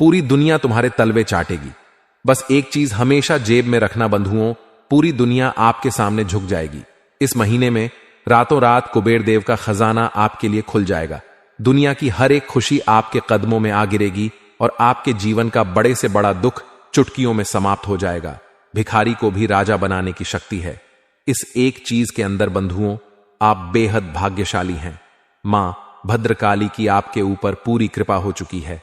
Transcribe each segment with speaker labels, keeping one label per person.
Speaker 1: पूरी दुनिया तुम्हारे तलवे चाटेगी। बस एक चीज हमेशा जेब में रखना बंधुओं, पूरी दुनिया आपके सामने झुक जाएगी। इस महीने में रातों रात कुबेर देव का खजाना आपके लिए खुल जाएगा। दुनिया की हर एक खुशी आपके कदमों में आ गिरेगी और आपके जीवन का बड़े से बड़ा दुख चुटकियों में समाप्त हो जाएगा। भिखारी को भी राजा बनाने की शक्ति है। इस एक चीज के अंदर बंधुओं, आप बेहद भाग्यशाली हैं। मां भद्रकाली की आपके ऊपर पूरी कृपा हो चुकी है।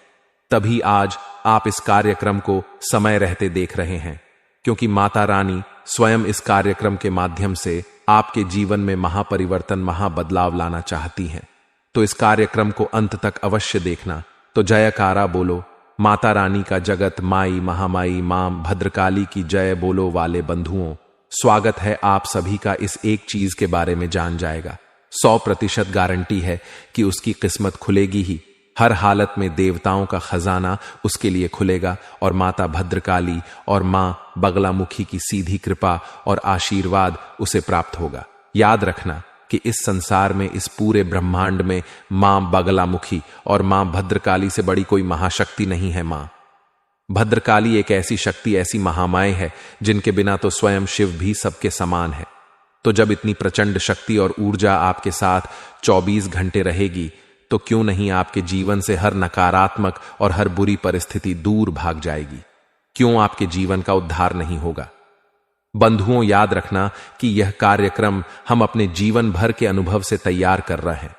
Speaker 1: तभी आज आप इस कार्यक्रम को समय रहते देख रहे हैं, क्योंकि माता रानी स्वयं इस कार्यक्रम के माध्यम से आपके जीवन में महापरिवर्तन, महाबदलाव लाना चाहती हैं। तो इस कार्यक्रम को अंत तक अवश्य देखना। तो जयकारा बोलो माता रानी का जगत माई महामाई मां भद्रकाली की जय बोलो वाले बंधुओं, स्वागत है आप सभी का। इस एक चीज के बारे में जान जाएगा, 100% गारंटी है कि उसकी किस्मत खुलेगी ही। हर हालत में देवताओं का खजाना उसके लिए खुलेगा और माता भद्रकाली और मां बगलामुखी की सीधी कृपा और आशीर्वाद उसे प्राप्त होगा। याद रखना कि इस संसार में, इस पूरे ब्रह्मांड में मां बगलामुखी और मां भद्रकाली से बड़ी कोई महाशक्ति नहीं है। मां भद्रकाली एक ऐसी शक्ति, ऐसी महामाए है जिनके बिना तो स्वयं शिव भी सबके समान है। तो जब इतनी प्रचंड शक्ति और ऊर्जा आपके साथ 24 घंटे रहेगी, तो क्यों नहीं आपके जीवन से हर नकारात्मक और हर बुरी परिस्थिति दूर भाग जाएगी? क्यों आपके जीवन का उद्धार नहीं होगा? बंधुओं, याद रखना कि यह कार्यक्रम हम अपने जीवन भर के अनुभव से तैयार कर रहे हैं,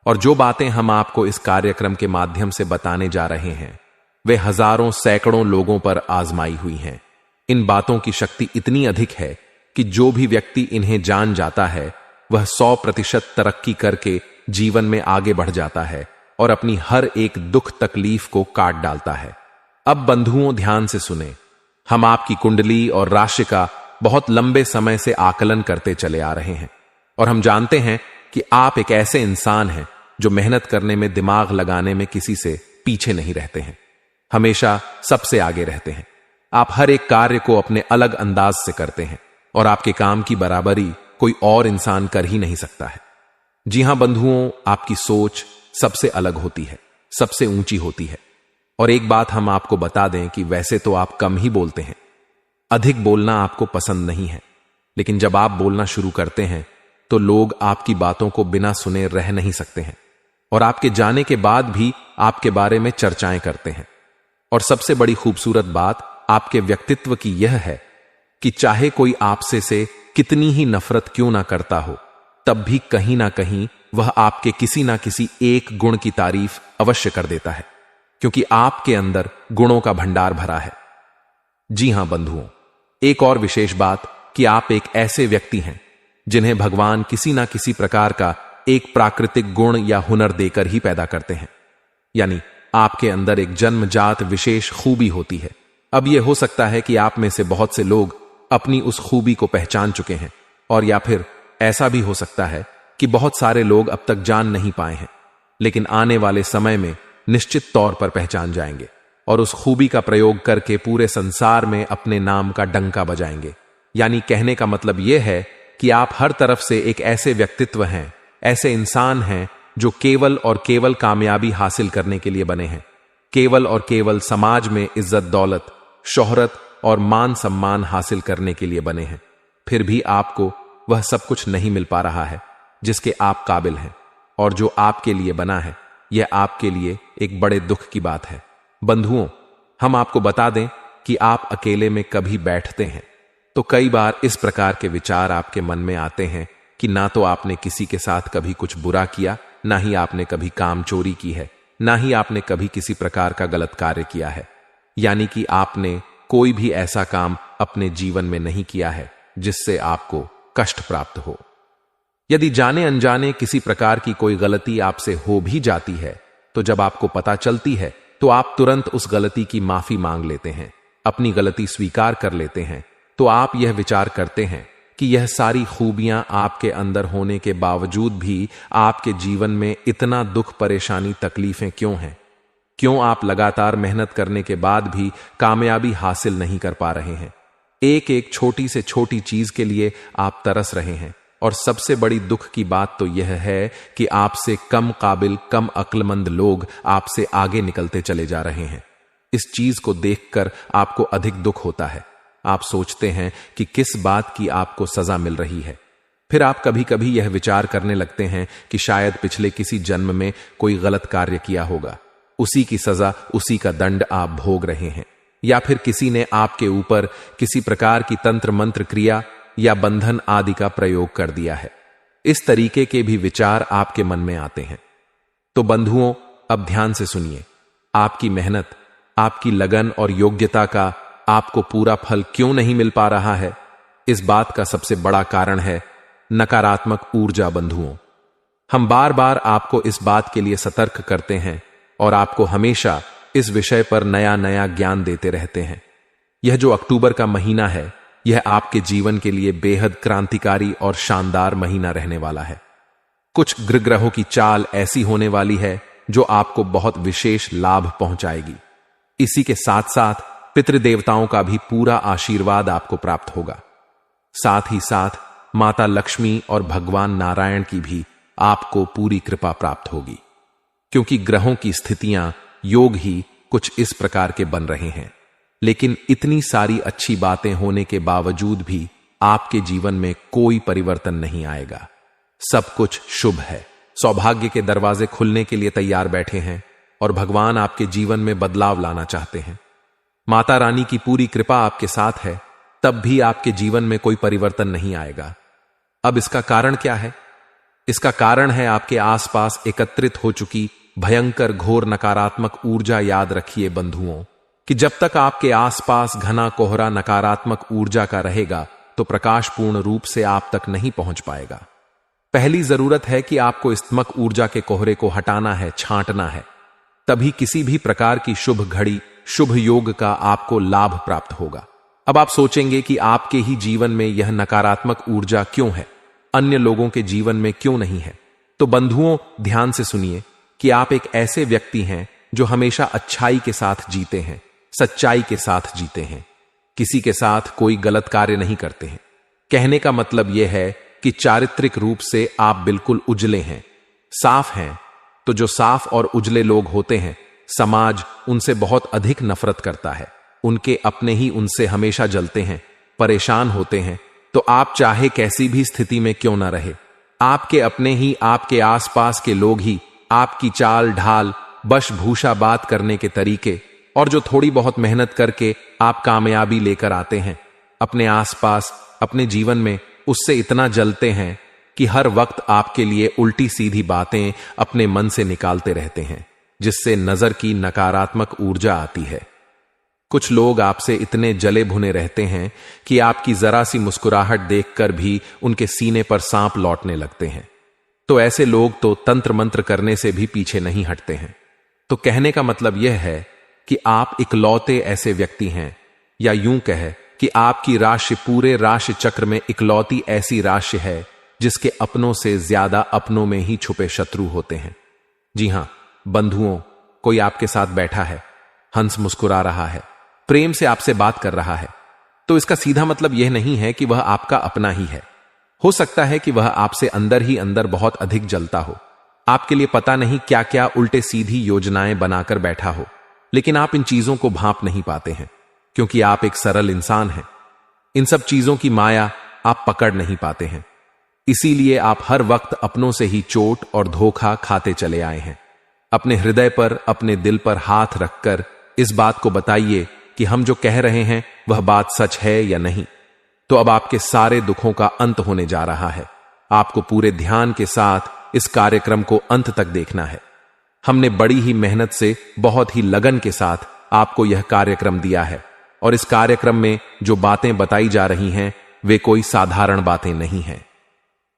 Speaker 1: और जो बातें हम आपको इस कार्यक्रम के माध्यम से बताने जा रहे हैं वे हजारों सैकड़ों लोगों पर आजमाई हुई हैं। इन बातों की शक्ति इतनी अधिक है कि जो भी व्यक्ति इन्हें जान जाता है वह 100% तरक्की करके जीवन में आगे बढ़ जाता है और अपनी हर एक दुख तकलीफ को काट डालता है। अब बंधुओं, ध्यान से सुने। हम आपकी कुंडली और राशि का बहुत लंबे समय से आकलन करते चले आ रहे हैं, और हम जानते हैं कि आप एक ऐसे इंसान हैं जो मेहनत करने में, दिमाग लगाने में किसी से पीछे नहीं रहते हैं, हमेशा सबसे आगे रहते हैं। आप हर एक कार्य को अपने अलग अंदाज से करते हैं और आपके काम की बराबरी कोई और इंसान कर ही नहीं सकता है। जी हां बंधुओं, आपकी सोच सबसे अलग होती है, सबसे ऊंची होती है। और एक बात हम आपको बता दें कि वैसे तो आप कम ही बोलते हैं, अधिक बोलना आपको पसंद नहीं है, लेकिन जब आप बोलना शुरू करते हैं तो लोग आपकी बातों को बिना सुने रह नहीं सकते हैं, और आपके जाने के बाद भी आपके बारे में चर्चाएं करते हैं। और सबसे बड़ी खूबसूरत बात आपके व्यक्तित्व की यह है कि चाहे कोई आपसे से कितनी ही नफरत क्यों ना करता हो, तब भी कहीं ना कहीं वह आपके किसी ना किसी एक गुण की तारीफ अवश्य कर देता है, क्योंकि आपके अंदर गुणों का भंडार भरा है। जी हां बंधुओं, एक और विशेष बात कि आप एक ऐसे व्यक्ति हैं जिन्हें भगवान किसी ना किसी प्रकार का एक प्राकृतिक गुण या हुनर देकर ही पैदा करते हैं, यानी आपके अंदर एक जन्मजात विशेष खूबी होती है। अब यह हो सकता है कि आप में से बहुत से लोग अपनी उस खूबी को पहचान चुके हैं, और या फिर ऐसा भी हो सकता है कि बहुत सारे लोग अब तक जान नहीं पाए हैं, लेकिन आने वाले समय में निश्चित तौर पर पहचान जाएंगे और उस खूबी का प्रयोग करके पूरे संसार में अपने नाम का डंका बजाएंगे। यानी कहने का मतलब यह है कि आप हर तरफ से एक ऐसे व्यक्तित्व हैं, ऐसे इंसान हैं जो केवल और केवल कामयाबी हासिल करने के लिए बने हैं, केवल और केवल समाज में इज्जत, दौलत, शोहरत और मान सम्मान हासिल करने के लिए बने हैं। फिर भी आपको वह सब कुछ नहीं मिल पा रहा है जिसके आप काबिल हैं, और जो आपके लिए बना है यह आपके लिए एक बड़े दुख की बात है। बंधुओं, हम आपको बता दें कि आप अकेले में कभी बैठते हैं तो कई बार इस प्रकार के विचार आपके मन में आते हैं कि ना तो आपने किसी के साथ कभी कुछ बुरा किया, ना ही आपने कभी काम चोरी की है, ना ही आपने कभी किसी प्रकार का गलत कार्य किया है। यानी कि आपने कोई भी ऐसा काम अपने जीवन में नहीं किया है जिससे आपको कष्ट प्राप्त हो। यदि जाने अनजाने किसी प्रकार की कोई गलती आपसे हो भी जाती है, तो जब आपको पता चलती है तो आप तुरंत उस गलती की माफी मांग लेते हैं, अपनी गलती स्वीकार कर लेते हैं। तो आप यह विचार करते हैं कि यह सारी खूबियां आपके अंदर होने के बावजूद भी आपके जीवन में इतना दुख, परेशानी, तकलीफें क्यों हैं? क्यों आप लगातार मेहनत करने के बाद भी कामयाबी हासिल नहीं कर पा रहे हैं? एक एक छोटी से छोटी चीज के लिए आप तरस रहे हैं, और सबसे बड़ी दुख की बात तो यह है कि आपसे कम काबिल, कम अक्लमंद लोग आपसे आगे निकलते चले जा रहे हैं। इस चीज को देखकर आपको अधिक दुख होता है। आप सोचते हैं कि किस बात की आपको सजा मिल रही है। फिर आप कभी कभी यह विचार करने लगते हैं कि शायद पिछले किसी जन्म में कोई गलत कार्य किया होगा, उसी की सजा, उसी का दंड आप भोग रहे हैं, या फिर किसी ने आपके ऊपर किसी प्रकार की तंत्र मंत्र क्रिया या बंधन आदि का प्रयोग कर दिया है। इस तरीके के भी विचार आपके मन में आते हैं। तो बंधुओं, अब ध्यान से सुनिए। आपकी मेहनत, आपकी लगन और योग्यता का आपको पूरा फल क्यों नहीं मिल पा रहा है? इस बात का सबसे बड़ा कारण है नकारात्मक ऊर्जा। बंधुओं, हम बार बार आपको इस बात के लिए सतर्क करते हैं और आपको हमेशा इस विषय पर नया नया ज्ञान देते रहते हैं। यह जो अक्टूबर का महीना है, यह आपके जीवन के लिए बेहद क्रांतिकारी और शानदार महीना रहने वाला है। कुछ ग्रहों की चाल ऐसी होने वाली है जो आपको बहुत विशेष लाभ पहुंचाएगी। इसी के साथ साथ पितृदेवताओं का भी पूरा आशीर्वाद आपको प्राप्त होगा। साथ ही साथ माता लक्ष्मी और भगवान नारायण की भी आपको पूरी कृपा प्राप्त होगी, क्योंकि ग्रहों की स्थितियां, योग ही कुछ इस प्रकार के बन रहे हैं। लेकिन इतनी सारी अच्छी बातें होने के बावजूद भी आपके जीवन में कोई परिवर्तन नहीं आएगा। सब कुछ शुभ है। सौभाग्य के दरवाजे खुलने के लिए तैयार बैठे हैं और भगवान आपके जीवन में बदलाव लाना चाहते हैं। माता रानी की पूरी कृपा आपके साथ है, तब भी आपके जीवन में कोई परिवर्तन नहीं आएगा। अब इसका कारण क्या है? इसका कारण है आपके आसपास एकत्रित हो चुकी भयंकर घोर नकारात्मक ऊर्जा। याद रखिए बंधुओं कि जब तक आपके आसपास घना कोहरा नकारात्मक ऊर्जा का रहेगा तो प्रकाश पूर्ण रूप से आप तक नहीं पहुंच पाएगा। पहली जरूरत है कि आपको इस तमक ऊर्जा के कोहरे को हटाना है, छांटना है। तभी किसी भी प्रकार की शुभ घड़ी, शुभ योग का आपको लाभ प्राप्त होगा। अब आप सोचेंगे कि आपके ही जीवन में यह नकारात्मक ऊर्जा क्यों है, अन्य लोगों के जीवन में क्यों नहीं है? तो बंधुओं, ध्यान से सुनिए कि आप एक ऐसे व्यक्ति हैं जो हमेशा अच्छाई के साथ जीते हैं, सच्चाई के साथ जीते हैं, किसी के साथ कोई गलत कार्य नहीं करते हैं। कहने का मतलब यह है कि चारित्रिक रूप से आप बिल्कुल उजले हैं, साफ हैं। तो जो साफ और उजले लोग होते हैं, समाज उनसे बहुत अधिक नफरत करता है। उनके अपने ही उनसे हमेशा जलते हैं, परेशान होते हैं। तो आप चाहे कैसी भी स्थिति में क्यों ना रहे, आपके अपने ही, आपके आसपास के लोग ही आपकी चाल ढाल, बशभूषा बात करने के तरीके और जो थोड़ी बहुत मेहनत करके आप कामयाबी लेकर आते हैं अपने आसपास, अपने जीवन में, उससे इतना जलते हैं कि हर वक्त आपके लिए उल्टी सीधी बातें अपने मन से निकालते रहते हैं, जिससे नजर की नकारात्मक ऊर्जा आती है। कुछ लोग आपसे इतने जले भुने रहते हैं कि आपकी जरा सी मुस्कुराहट देखकर भी उनके सीने पर सांप लौटने लगते हैं। तो ऐसे लोग तो तंत्र मंत्र करने से भी पीछे नहीं हटते हैं। तो कहने का मतलब यह है कि आप इकलौते ऐसे व्यक्ति हैं, या यूं कहे कि आपकी राशि पूरे राशि चक्र में इकलौती ऐसी राशि है जिसके अपनों से ज्यादा अपनों में ही छुपे शत्रु होते हैं। जी हां बंधुओं, कोई आपके साथ बैठा है, हंस मुस्कुरा रहा है, प्रेम से आपसे बात कर रहा है, तो इसका सीधा मतलब यह नहीं है कि वह आपका अपना ही है। हो सकता है कि वह आपसे अंदर ही अंदर बहुत अधिक जलता हो, आपके लिए पता नहीं क्या क्या उल्टे सीधी योजनाएं बनाकर बैठा हो, लेकिन आप इन चीजों को भांप नहीं पाते हैं, क्योंकि आप एक सरल इंसान हैं। इन सब चीजों की माया आप पकड़ नहीं पाते हैं। इसीलिए आप हर वक्त अपनों से ही चोट और धोखा खाते चले आए हैं। अपने हृदय पर, अपने दिल पर हाथ रखकर इस बात को बताइए कि हम जो कह रहे हैं वह बात सच है या नहीं। तो अब आपके सारे दुखों का अंत होने जा रहा है। आपको पूरे ध्यान के साथ इस कार्यक्रम को अंत तक देखना है। हमने बड़ी ही मेहनत से, बहुत ही लगन के साथ आपको यह कार्यक्रम दिया है, और इस कार्यक्रम में जो बातें बताई जा रही हैं वे कोई साधारण बातें नहीं हैं।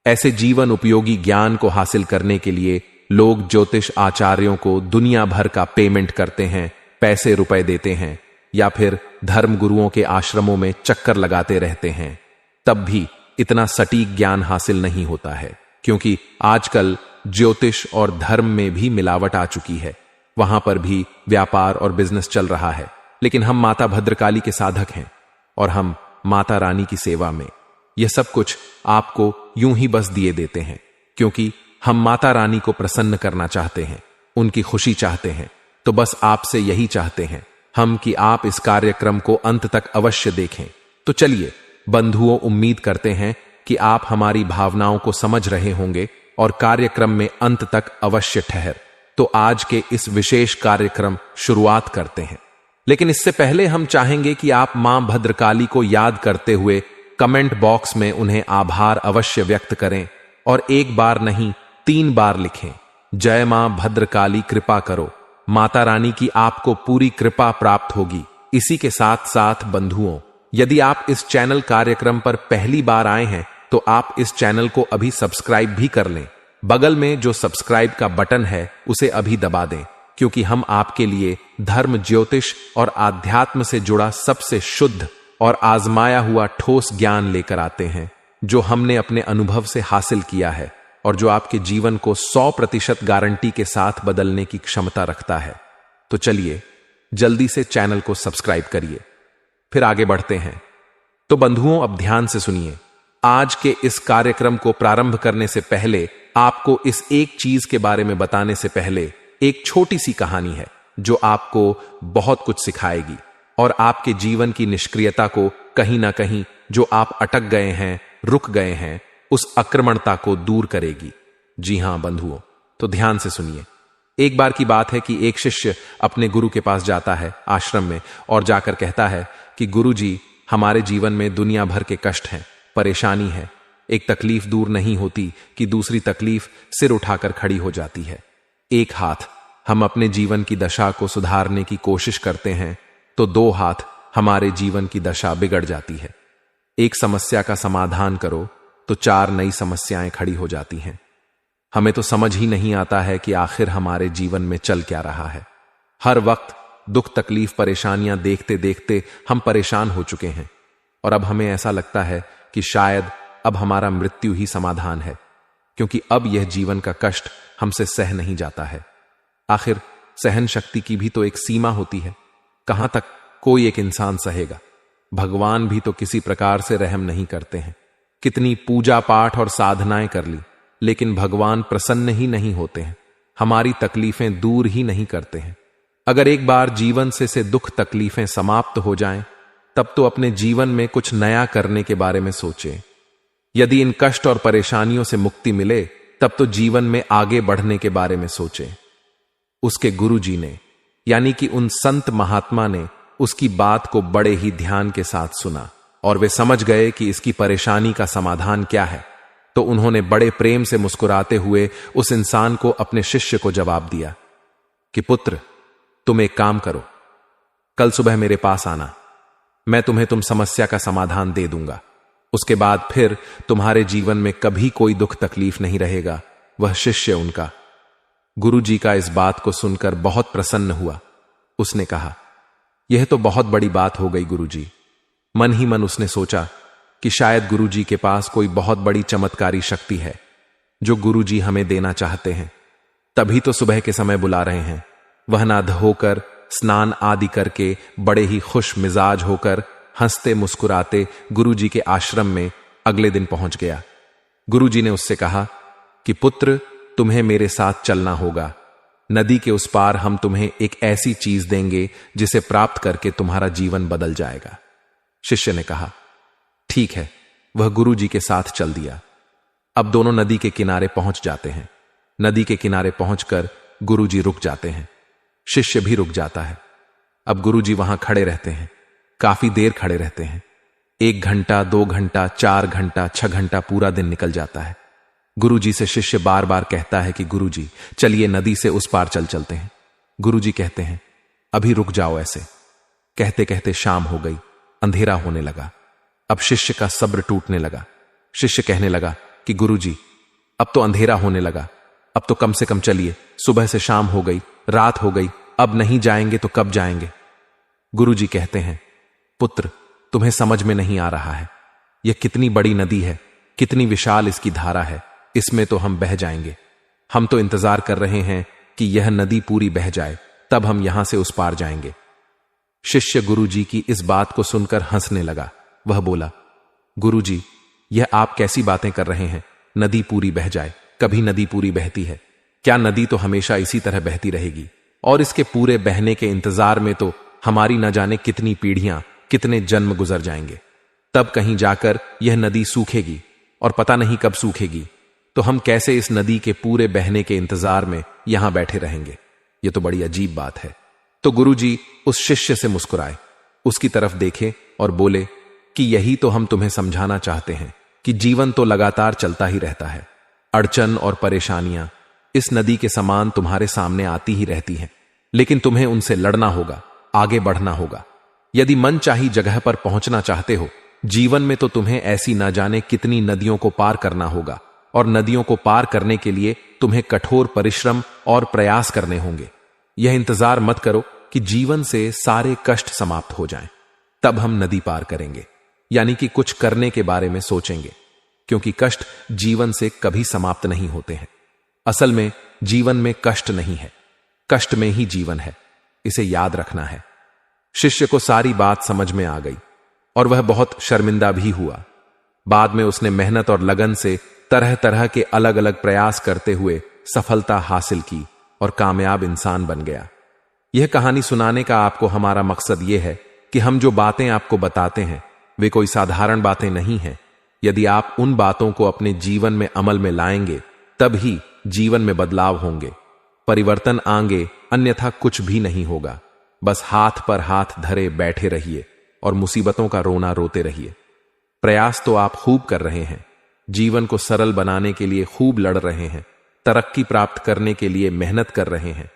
Speaker 1: ऐसे जीवन उपयोगी ज्ञान को हासिल करने के लिए लोग ज्योतिष आचार्यों को दुनिया भर का पेमेंट करते हैं, पैसे रुपए देते हैं, या फिर धर्म गुरुओं के आश्रमों में चक्कर लगाते रहते हैं। तब भी इतना सटीक ज्ञान हासिल नहीं होता है, क्योंकि आजकल ज्योतिष और धर्म में भी मिलावट आ चुकी है। वहां पर भी व्यापार और बिजनेस चल रहा है। लेकिन हम माता भद्रकाली के साधक हैं और हम माता रानी की सेवा में यह सब कुछ आपको यूं ही बस दिए देते हैं, क्योंकि हम माता रानी को प्रसन्न करना चाहते हैं, उनकी खुशी चाहते हैं। तो बस आपसे यही चाहते हैं हम कि आप इस कार्यक्रम को अंत तक अवश्य देखें। तो चलिए बंधुओं, उम्मीद करते हैं कि आप हमारी भावनाओं को समझ रहे होंगे और कार्यक्रम में अंत तक अवश्य ठहर। तो आज के इस विशेष कार्यक्रम शुरुआत करते हैं, लेकिन इससे पहले हम चाहेंगे कि आप मां भद्रकाली को याद करते हुए कमेंट बॉक्स में उन्हें आभार अवश्य व्यक्त करें और एक बार नहीं 3 बार लिखें, जय मां भद्रकाली कृपा करो। माता रानी की आपको पूरी कृपा प्राप्त होगी। इसी के साथ साथ बंधुओं, यदि आप इस चैनल कार्यक्रम पर पहली बार आए हैं तो आप इस चैनल को अभी सब्सक्राइब भी कर लें। बगल में जो सब्सक्राइब का बटन है उसे अभी दबा दें, क्योंकि हम आपके लिए धर्म, ज्योतिष और आध्यात्म से जुड़ा सबसे शुद्ध और आजमाया हुआ ठोस ज्ञान लेकर आते हैं, जो हमने अपने अनुभव से हासिल किया है और जो आपके जीवन को 100% गारंटी के साथ बदलने की क्षमता रखता है। तो चलिए जल्दी से चैनल को सब्सक्राइब करिए, फिर आगे बढ़ते हैं। तो बंधुओं, अब ध्यान से सुनिए। आज के इस कार्यक्रम को प्रारंभ करने से पहले आपको इस एक चीज के बारे में बताने से पहले एक छोटी सी कहानी है जो आपको बहुत कुछ सिखाएगी और आपके जीवन की निष्क्रियता को कहीं ना कहीं, जो आप अटक गए हैं, रुक गए हैं, उस आक्रमणता को दूर करेगी। जी हां बंधुओं, तो ध्यान से सुनिए। एक बार की बात है कि एक शिष्य अपने गुरु के पास जाता है आश्रम में और जाकर कहता है कि गुरु जी, हमारे जीवन में दुनिया भर के कष्ट हैं, परेशानी है। एक तकलीफ दूर नहीं होती कि दूसरी तकलीफ सिर उठाकर खड़ी हो जाती है। एक हाथ हम अपने जीवन की दशा को सुधारने की कोशिश करते हैं तो 2 हाथ हमारे जीवन की दशा बिगड़ जाती है। एक समस्या का समाधान करो तो 4 नई समस्याएं खड़ी हो जाती हैं। हमें तो समझ ही नहीं आता है कि आखिर हमारे जीवन में चल क्या रहा है। हर वक्त दुख, तकलीफ, परेशानियां देखते देखते हम परेशान हो चुके हैं और अब हमें ऐसा लगता है कि शायद अब हमारा मृत्यु ही समाधान है, क्योंकि अब यह जीवन का कष्ट हमसे सह नहीं जाता है। आखिर सहन शक्ति की भी तो एक सीमा होती है। कहां तक कोई एक इंसान सहेगा? भगवान भी तो किसी प्रकार से रहम नहीं करते हैं। कितनी पूजा पाठ और साधनाएं कर ली, लेकिन भगवान प्रसन्न ही नहीं होते हैं, हमारी तकलीफें दूर ही नहीं करते हैं। अगर एक बार जीवन से दुख तकलीफें समाप्त हो जाएं, तब तो अपने जीवन में कुछ नया करने के बारे में सोचें। यदि इन कष्ट और परेशानियों से मुक्ति मिले, तब तो जीवन में आगे बढ़ने के बारे में सोचें। उसके गुरु जी ने, यानी कि उन संत महात्मा ने, उसकी बात को बड़े ही ध्यान के साथ सुना और वे समझ गए कि इसकी परेशानी का समाधान क्या है। तो उन्होंने बड़े प्रेम से मुस्कुराते हुए उस इंसान को, अपने शिष्य को जवाब दिया कि पुत्र, तुम एक काम करो, कल सुबह मेरे पास आना, मैं तुम्हें तुम समस्या का समाधान दे दूंगा। उसके बाद फिर तुम्हारे जीवन में कभी कोई दुख तकलीफ नहीं रहेगा। वह शिष्य उनका गुरु जी का इस बात को सुनकर बहुत प्रसन्न हुआ। उसने कहा, यह तो बहुत बड़ी बात हो गई गुरु जी। मन ही मन उसने सोचा कि शायद गुरु जी के पास कोई बहुत बड़ी चमत्कारी शक्ति है जो गुरु जी हमें देना चाहते हैं, तभी तो सुबह के समय बुला रहे हैं। वह ना धोकर, स्नान आदि करके बड़े ही खुश मिजाज होकर, हंसते मुस्कुराते गुरु जी के आश्रम में अगले दिन पहुंच गया। गुरु जी ने उससे कहा कि पुत्र, तुम्हें मेरे साथ चलना होगा। नदी के उस पार हम तुम्हें एक ऐसी चीज देंगे जिसे प्राप्त करके तुम्हारा जीवन बदल जाएगा। शिष्य ने कहा, ठीक है। वह गुरु जी के साथ चल दिया। अब दोनों नदी के किनारे पहुंच जाते हैं। नदी के किनारे पहुंचकर गुरु जी रुक जाते हैं, शिष्य भी रुक जाता है। अब गुरु जी वहां खड़े रहते हैं, काफी देर खड़े रहते हैं। 1 घंटा, 2 घंटा, 4 घंटा, 6 घंटा, पूरा दिन निकल जाता है। गुरु जी से शिष्य बार बार कहता है कि गुरु जी, चलिए नदी से उस पार चलते हैं। गुरु जी कहते हैं, अभी रुक जाओ ऐसे। कहते कहते शाम हो गई, अंधेरा होने लगा। अब शिष्य का सब्र टूटने लगा। शिष्य कहने लगा कि गुरु जी, अब तो अंधेरा होने लगा, अब तो कम से कम चलिए। सुबह से शाम हो गई, रात हो गई, अब नहीं जाएंगे तो कब जाएंगे? गुरु जी कहते हैं, पुत्र, तुम्हें समझ में नहीं आ रहा है। यह कितनी बड़ी नदी है, कितनी विशाल इसकी धारा है, इसमें तो हम बह जाएंगे। हम तो इंतजार कर रहे हैं कि यह नदी पूरी बह जाए, तब हम यहां से उस पार जाएंगे। शिष्य गुरु जी की इस बात को सुनकर हंसने लगा। वह बोला, गुरु जी, यह आप कैसी बातें कर रहे हैं? नदी पूरी बह जाए, कभी नदी पूरी बहती है क्या? नदी तो हमेशा इसी तरह बहती रहेगी और इसके पूरे बहने के इंतजार में तो हमारी न जाने कितनी पीढ़ियां, कितने जन्म गुजर जाएंगे। तब कहीं जाकर यह नदी सूखेगी और पता नहीं कब सूखेगी। तो हम कैसे इस नदी के पूरे बहने के इंतजार में यहां बैठे रहेंगे? यह तो बड़ी अजीब बात है। तो गुरुजी उस शिष्य से मुस्कुराए, उसकी तरफ देखे और बोले कि यही तो हम तुम्हें समझाना चाहते हैं कि जीवन तो लगातार चलता ही रहता है। अड़चन और परेशानियां इस नदी के समान तुम्हारे सामने आती ही रहती हैं, लेकिन तुम्हें उनसे लड़ना होगा, आगे बढ़ना होगा। यदि मन चाही जगह पर पहुंचना चाहते हो जीवन में, तो तुम्हें ऐसी ना जाने कितनी नदियों को पार करना होगा, और नदियों को पार करने के लिए तुम्हें कठोर परिश्रम और प्रयास करने होंगे। यह इंतजार मत करो कि जीवन से सारे कष्ट समाप्त हो जाएं, तब हम नदी पार करेंगे, यानी कि कुछ करने के बारे में सोचेंगे, क्योंकि कष्ट जीवन से कभी समाप्त नहीं होते हैं। असल में जीवन में कष्ट नहीं है, कष्ट में ही जीवन है, इसे याद रखना है। शिष्य को सारी बात समझ में आ गई और वह बहुत शर्मिंदा भी हुआ। बाद में उसने मेहनत और लगन से तरह तरह के अलग अलग प्रयास करते हुए सफलता हासिल की और कामयाब इंसान बन गया। यह कहानी सुनाने का आपको हमारा मकसद यह है कि हम जो बातें आपको बताते हैं वे कोई साधारण बातें नहीं हैं। यदि आप उन बातों को अपने जीवन में अमल में लाएंगे तब ही जीवन में बदलाव होंगे, परिवर्तन आएंगे, अन्यथा कुछ भी नहीं होगा। बस हाथ पर हाथ धरे बैठे रहिए और मुसीबतों का रोना रोते रहिए। प्रयास तो आप खूब कर रहे हैं, जीवन को सरल बनाने के लिए खूब लड़ रहे हैं, तरक्की प्राप्त करने के लिए मेहनत कर रहे हैं,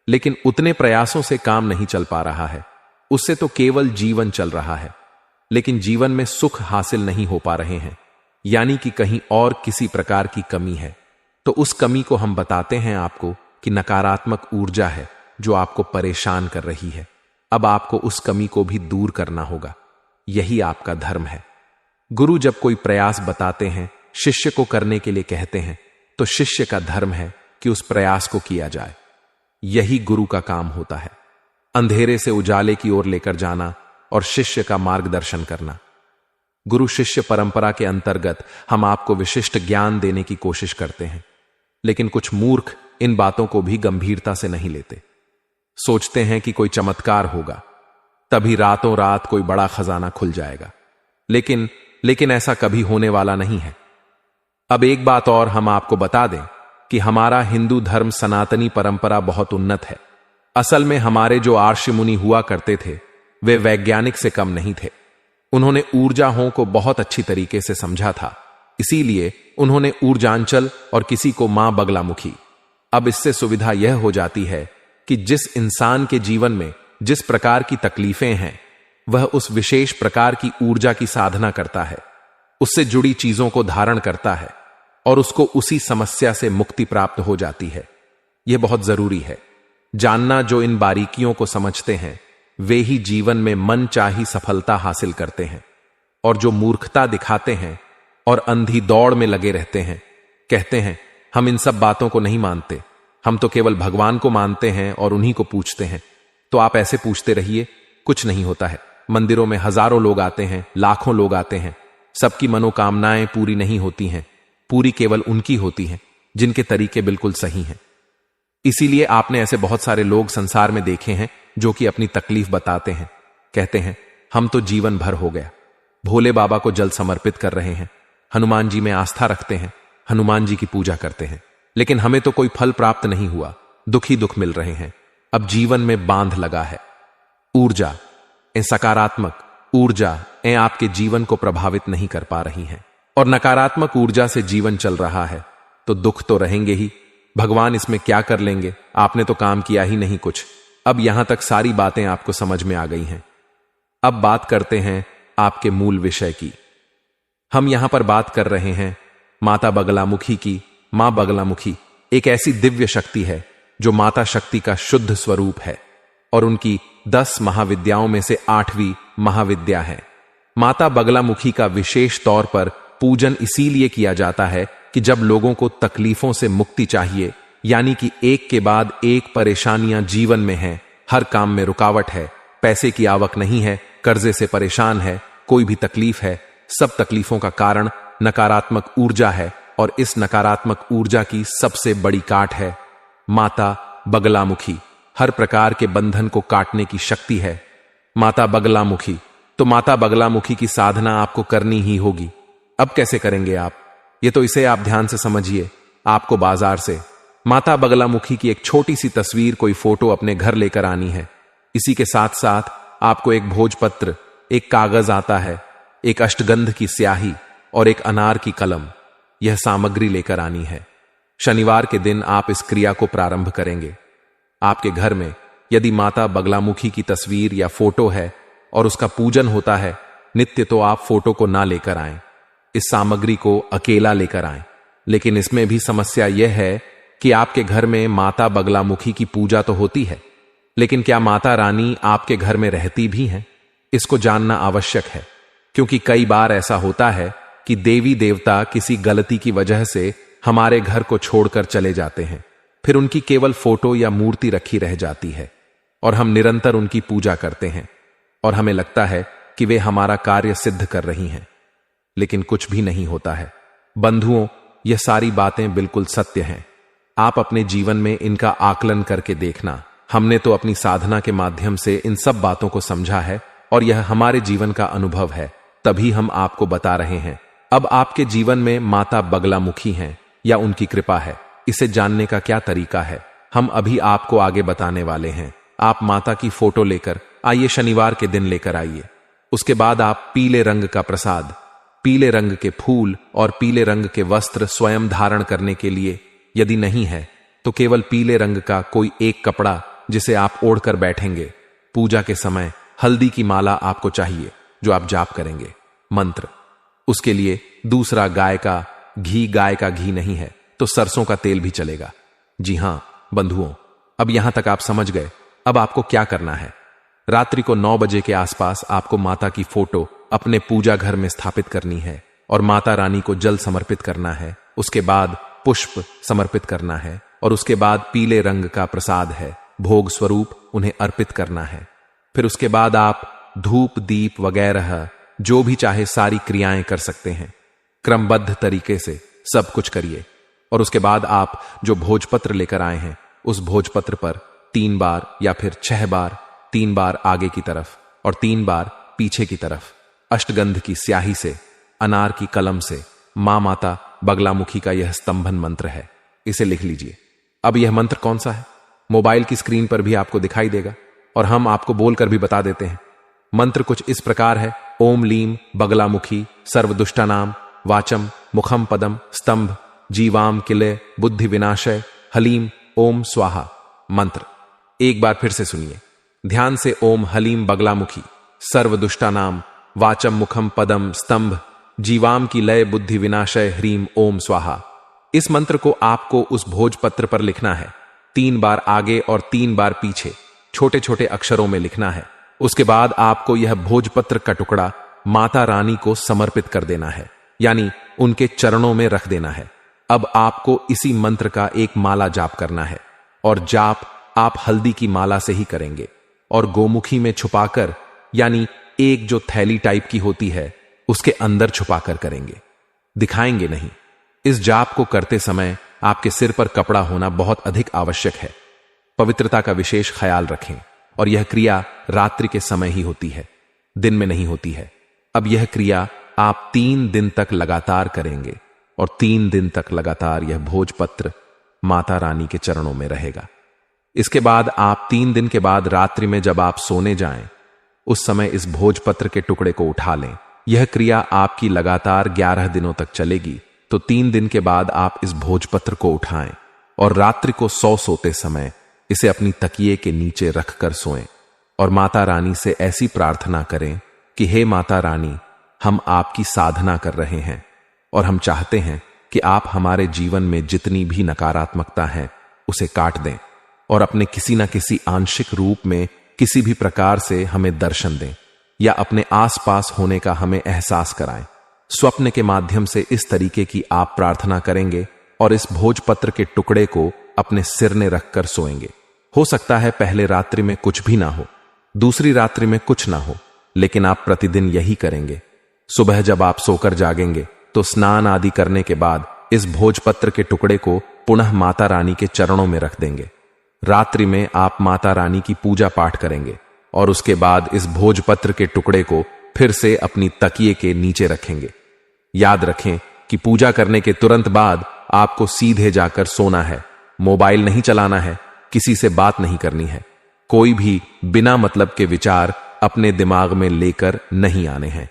Speaker 1: लेकिन उतने प्रयासों से काम नहीं चल पा रहा है। उससे तो केवल जीवन चल रहा है, लेकिन जीवन में सुख हासिल नहीं हो पा रहे हैं, यानी कि कहीं और किसी प्रकार की कमी है। तो उस कमी को हम बताते हैं आपको कि नकारात्मक ऊर्जा है जो आपको परेशान कर रही है। अब आपको उस कमी को भी दूर करना होगा, यही आपका धर्म है। गुरु जब कोई प्रयास बताते हैं, शिष्य को करने के लिए कहते हैं, तो शिष्य का धर्म है कि उस प्रयास को किया जाए। यही गुरु का काम होता है, अंधेरे से उजाले की ओर लेकर जाना और शिष्य का मार्गदर्शन करना। गुरु शिष्य परंपरा के अंतर्गत हम आपको विशिष्ट ज्ञान देने की कोशिश करते हैं, लेकिन कुछ मूर्ख इन बातों को भी गंभीरता से नहीं लेते। सोचते हैं कि कोई चमत्कार होगा, तभी रातों रात कोई बड़ा खजाना खुल जाएगा, लेकिन ऐसा कभी होने वाला नहीं है। अब एक बात और हम आपको बता दें कि हमारा हिंदू धर्म सनातनी परंपरा बहुत उन्नत है। असल में हमारे जो आर्षि मुनि हुआ करते थे वे वैज्ञानिक से कम नहीं थे। उन्होंने ऊर्जाओं को बहुत अच्छी तरीके से समझा था, इसीलिए उन्होंने ऊर्जांचल और किसी को मां बगलामुखी। अब इससे सुविधा यह हो जाती है कि जिस इंसान के जीवन में जिस प्रकार की तकलीफें हैं वह उस विशेष प्रकार की ऊर्जा की साधना करता है, उससे जुड़ी चीजों को धारण करता है और उसको उसी समस्या से मुक्ति प्राप्त हो जाती है। यह बहुत जरूरी है जानना। जो इन बारीकियों को समझते हैं वे ही जीवन में मन चाही सफलता हासिल करते हैं, और जो मूर्खता दिखाते हैं और अंधी दौड़ में लगे रहते हैं, कहते हैं हम इन सब बातों को नहीं मानते, हम तो केवल भगवान को मानते हैं और उन्हीं को पूजते हैं। तो आप ऐसे पूछते रहिए, कुछ नहीं होता है। मंदिरों में हजारों लोग आते हैं, लाखों लोग आते हैं, सबकी मनोकामनाएं पूरी नहीं होती हैं, पूरी केवल उनकी होती हैं जिनके तरीके बिल्कुल सही हैं। इसीलिए आपने ऐसे बहुत सारे लोग संसार में देखे हैं जो कि अपनी तकलीफ बताते हैं, कहते हैं हम तो जीवन भर हो गया, भोले बाबा को जल समर्पित कर रहे हैं, हनुमान जी में आस्था रखते हैं, हनुमान जी की पूजा करते हैं, लेकिन हमें तो कोई फल प्राप्त नहीं हुआ, दुख ही दुख मिल रहे हैं। अब जीवन में बांध लगा है। ऊर्जा सकारात्मक ऊर्जा आपके जीवन को प्रभावित नहीं कर पा रही हैं, और नकारात्मक ऊर्जा से जीवन चल रहा है, तो दुख तो रहेंगे ही। भगवान इसमें क्या कर लेंगे, आपने तो काम किया ही नहीं कुछ। अब यहां तक सारी बातें आपको समझ में आ गई हैं। अब बात करते हैं आपके मूल विषय की। हम यहां पर बात कर रहे हैं माता बगलामुखी की। मां बगलामुखी एक ऐसी दिव्य शक्ति है जो माता शक्ति का शुद्ध स्वरूप है और उनकी 10 महाविद्याओं में से 8वीं महाविद्या है। माता बगलामुखी का विशेष तौर पर पूजन इसीलिए किया जाता है कि जब लोगों को तकलीफों से मुक्ति चाहिए, यानी कि एक के बाद एक परेशानियां जीवन में हैं, हर काम में रुकावट है, पैसे की आवक नहीं है, कर्जे से परेशान है, कोई भी तकलीफ है, सब तकलीफों का कारण नकारात्मक ऊर्जा है, और इस नकारात्मक ऊर्जा की सबसे बड़ी काट है माता बगलामुखी। हर प्रकार के बंधन को काटने की शक्ति है माता बगलामुखी, तो माता बगलामुखी की साधना आपको करनी ही होगी। अब कैसे करेंगे आप? ये तो इसे आप ध्यान से समझिए। आपको बाजार से माता बगलामुखी की एक छोटी सी तस्वीर, कोई फोटो अपने घर लेकर आनी है। इसी के साथ साथ आपको एक भोजपत्र, एक कागज आता है, एक अष्टगंध की स्याही और एक अनार की कलम, यह सामग्री लेकर आनी है। शनिवार के दिन आप इस क्रिया को प्रारंभ करेंगे। आपके घर में यदि माता बगलामुखी की तस्वीर या फोटो है और उसका पूजन होता है नित्य, तो आप फोटो को ना लेकर आएं, इस सामग्री को अकेला लेकर आएं। लेकिन इसमें भी समस्या यह है कि आपके घर में माता बगलामुखी की पूजा तो होती है, लेकिन क्या माता रानी आपके घर में रहती भी हैं? इसको जानना आवश्यक है, क्योंकि कई बार ऐसा होता है कि देवी देवता किसी गलती की वजह से हमारे घर को छोड़कर चले जाते हैं। फिर उनकी केवल फोटो या मूर्ति रखी रह जाती है और हम निरंतर उनकी पूजा करते हैं और हमें लगता है कि वे हमारा कार्य सिद्ध कर रही हैं, लेकिन कुछ भी नहीं होता है। बंधुओं, यह सारी बातें बिल्कुल सत्य हैं। आप अपने जीवन में इनका आकलन करके देखना। हमने तो अपनी साधना के माध्यम से इन सब बातों को समझा है और यह हमारे जीवन का अनुभव है, तभी हम आपको बता रहे हैं। अब आपके जीवन में माता बगलामुखी हैं या उनकी कृपा है, इसे जानने का क्या तरीका है, हम अभी आपको आगे बताने वाले हैं। आप माता की फोटो लेकर आइए, शनिवार के दिन लेकर आइए। उसके बाद आप पीले रंग का प्रसाद, पीले रंग के फूल और पीले रंग के वस्त्र स्वयं धारण करने के लिए यदि नहीं है तो केवल पीले रंग का कोई एक कपड़ा जिसे आप ओढ़कर बैठेंगे। पूजा के समय हल्दी की माला आपको चाहिए जो आप जाप करेंगे। मंत्र, उसके लिए दूसरा गाय का घी नहीं है तो सरसों का तेल भी चलेगा। जी हां बंधुओं, अब यहां तक आप समझ गए। अब आपको क्या करना है? रात्रि को 9 बजे के आसपास आपको माता की फोटो अपने पूजा घर में स्थापित करनी है और माता रानी को जल समर्पित करना है। उसके बाद पुष्प समर्पित करना है और उसके बाद पीले रंग का प्रसाद है, भोग स्वरूप उन्हें अर्पित करना है। फिर उसके बाद आप धूप दीप वगैरह जो भी चाहे सारी क्रियाएं कर सकते हैं। क्रमबद्ध तरीके से सब कुछ करिए और उसके बाद आप जो भोजपत्र लेकर आए हैं उस भोजपत्र पर 3 बार या फिर 6 बार, 3 बार आगे की तरफ और 3 बार पीछे की तरफ अष्टगंध की स्याही से, अनार की कलम से माता बगलामुखी का यह स्तंभन मंत्र है, इसे लिख लीजिए। अब यह मंत्र कौन सा है? मोबाइल की स्क्रीन पर भी आपको दिखाई देगा और हम आपको बोलकर भी बता देते हैं। मंत्र कुछ इस प्रकार है। ओम लीम बगलामुखी सर्वदुष्टानाम वाचम मुखम पदम स्तंभ जीवाम किले बुद्धि विनाशय हलीम ओम स्वाहा। मंत्र एक बार फिर से सुनिए ध्यान से। ओम हलीम बगलामुखी सर्वदुष्टानाम वाचम मुखम पदम स्तंभ जीवाम की लय बुद्धि विनाशय ह्रीम ओम स्वाहा। इस मंत्र को आपको उस भोजपत्र पर लिखना है। 3 बार आगे और 3 बार पीछे छोटे छोटे अक्षरों में लिखना है। उसके बाद आपको यह भोजपत्र का टुकड़ा माता रानी को समर्पित कर देना है, यानी उनके चरणों में रख देना है। अब आपको इसी मंत्र का एक माला जाप करना है और जाप आप हल्दी की माला से ही करेंगे और गोमुखी में छुपाकर, यानी एक जो थैली टाइप की होती है उसके अंदर छुपाकर करेंगे, दिखाएंगे नहीं। इस जाप को करते समय आपके सिर पर कपड़ा होना बहुत अधिक आवश्यक है। पवित्रता का विशेष ख्याल रखें और यह क्रिया रात्रि के समय ही होती है, दिन में नहीं होती है। अब यह क्रिया आप 3 दिन तक लगातार करेंगे और 3 दिन तक लगातार यह भोजपत्र माता रानी के चरणों में रहेगा। इसके बाद आप 3 दिन के बाद रात्रि में जब आप सोने जाएं, उस समय इस भोजपत्र के टुकड़े को उठा लें। यह क्रिया आपकी लगातार 11 दिनों तक चलेगी। तो 3 दिन के बाद आप इस भोजपत्र को उठाएं और रात्रि को सोते समय इसे अपनी तकिए के नीचे रखकर सोएं और माता रानी से ऐसी प्रार्थना करें कि हे माता रानी, हम आपकी साधना कर रहे हैं और हम चाहते हैं कि आप हमारे जीवन में जितनी भी नकारात्मकता है उसे काट दें और अपने किसी न किसी आंशिक रूप में किसी भी प्रकार से हमें दर्शन दें या अपने आसपास होने का हमें एहसास कराएं। स्वप्न के माध्यम से इस तरीके की आप प्रार्थना करेंगे और इस भोजपत्र के टुकड़े को अपने सिरने रखकर सोएंगे। हो सकता है पहले रात्रि में कुछ भी ना हो, दूसरी रात्रि में कुछ ना हो, लेकिन आप प्रतिदिन यही करेंगे। सुबह जब आप सोकर जागेंगे तो स्नान आदि करने के बाद इस भोजपत्र के टुकड़े को पुनः माता रानी के चरणों में रख देंगे। रात्रि में आप माता रानी की पूजा पाठ करेंगे और उसके बाद इस भोजपत्र के टुकड़े को फिर से अपनी तकिए के नीचे रखेंगे। याद रखें कि पूजा करने के तुरंत बाद आपको सीधे जाकर सोना है, मोबाइल नहीं चलाना है, किसी से बात नहीं करनी है, कोई भी बिना मतलब के विचार अपने दिमाग में लेकर नहीं आने हैं।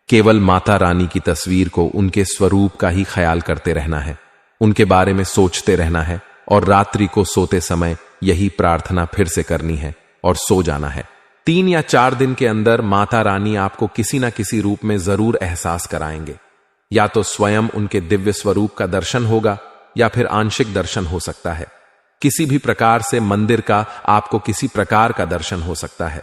Speaker 1: केवल माता रानी की तस्वीर को, उनके स्वरूप का ही ख्याल करते रहना है, उनके बारे में सोचते रहना है और रात्रि को सोते समय यही प्रार्थना फिर से करनी है और सो जाना है। 3 या 4 दिन के अंदर माता रानी आपको किसी ना किसी रूप में जरूर एहसास कराएंगे। या तो स्वयं उनके दिव्य स्वरूप का दर्शन होगा या फिर आंशिक दर्शन हो सकता है। किसी भी प्रकार से मंदिर का आपको किसी प्रकार का दर्शन हो सकता है।